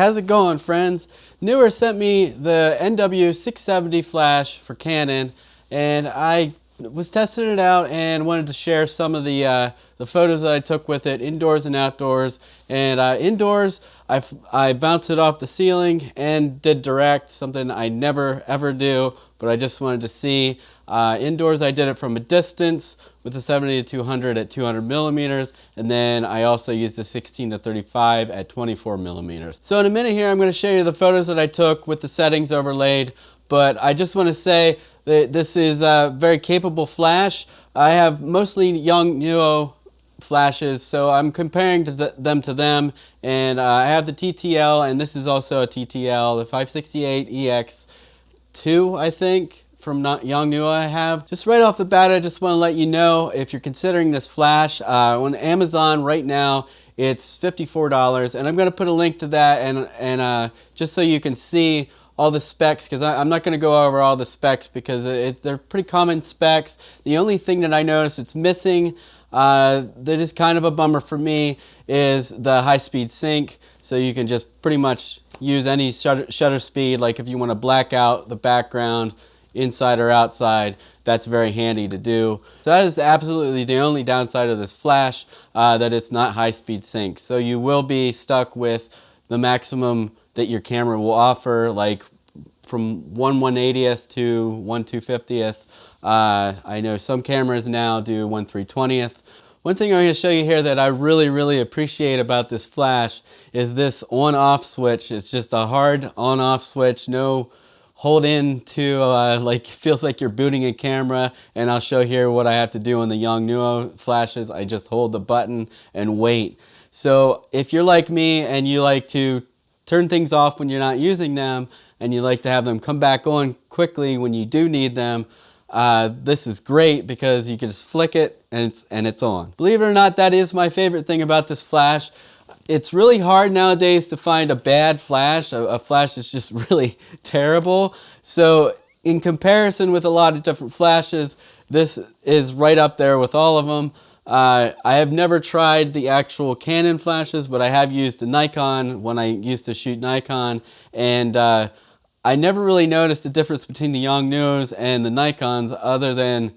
how's it going, friends? Neewer sent me the NW-670 Flash for Canon, and I was testing it out and wanted to share some of the photos that I took with it, indoors and outdoors. And indoors, I bounced it off the ceiling and did direct, something I never ever do, but I just wanted to see. Indoors, I did it from a distance with the 70-200 at 200 millimeters, and then I also used the 16-35 at 24 millimeters. So in a minute here, I'm going to show you the photos that I took with the settings overlaid, but I just want to say that this is a very capable flash. I have mostly Yongnuo flashes, so I'm comparing them to them, and I have the TTL, and this is also a TTL, the 568 EX2, I think, from Yongnuo I have. Just right off the bat, I just want to let you know, if you're considering this flash, on Amazon right now, it's $54, and I'm going to put a link to that, and just so you can see all the specs, because I'm not going to go over all the specs because they're pretty common specs. The only thing that I noticed it's missing, that is kind of a bummer for me, is the high-speed sync. So you can just pretty much use any shutter speed, like if you want to black out the background inside or outside, that's very handy to do. So that is absolutely the only downside of this flash, that it's not high-speed sync. So you will be stuck with the maximum that your camera will offer, like from 1/180th to 1/250th. I know some cameras now do 1/320th. One thing I'm going to show you here that I really appreciate about this flash is this on-off switch. It's just a hard on-off switch, no hold in to like feels like you're booting a camera. And I'll show here what I have to do on the Yongnuo flashes. I just hold the button and wait. So if you're like me and you like to turn things off when you're not using them, and you like to have them come back on quickly when you do need them, this is great because you can just flick it and it's on. Believe it or not, that is my favorite thing about this flash. It's really hard nowadays to find a bad flash, a flash that's just really terrible. So in comparison with a lot of different flashes, this is right up there with all of them. I have never tried the actual Canon flashes, but I have used the Nikon when I used to shoot Nikon, and I never really noticed a difference between the Yongnuos and the Nikons, other than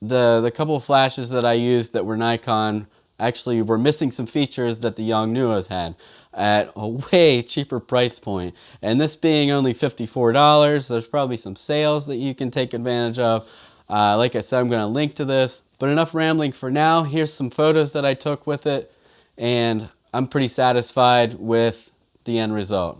the couple of flashes that I used that were Nikon actually were missing some features that the Yongnuos had at a way cheaper price point. And this being only $54, there's probably some sales that you can take advantage of. Like I said, I'm going to link to this. But enough rambling for now. Here's some photos that I took with it, and I'm pretty satisfied with the end result.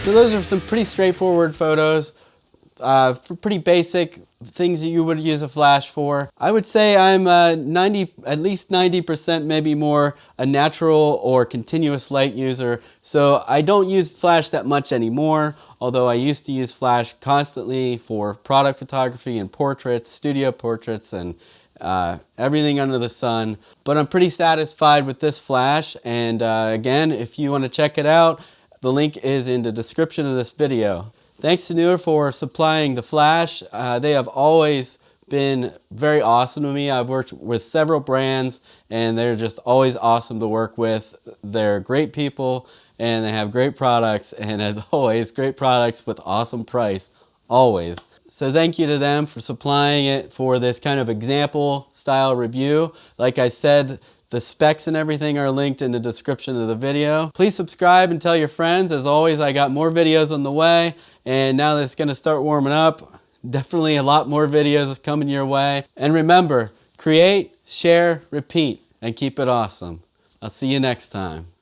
So those are some pretty straightforward photos, for pretty basic things that you would use a flash for. I would say I'm at least 90%, maybe more, a natural or continuous light user. So I don't use flash that much anymore, although I used to use flash constantly for product photography and portraits, studio portraits, and everything under the sun. But I'm pretty satisfied with this flash, and again, if you want to check it out, the link is in the description of this video. Thanks to Neewer for supplying the flash. They have always been very awesome to me. I've worked with several brands, and they're just always awesome to work with. They're great people, and they have great products, and as always, great products with awesome price, always. So thank you to them for supplying it for this kind of example style review. Like I said, the specs and everything are linked in the description of the video. Please subscribe and tell your friends. As always, I got more videos on the way, and now that it's going to start warming up, definitely a lot more videos coming your way. And remember, create, share, repeat, and keep it awesome. I'll see you next time.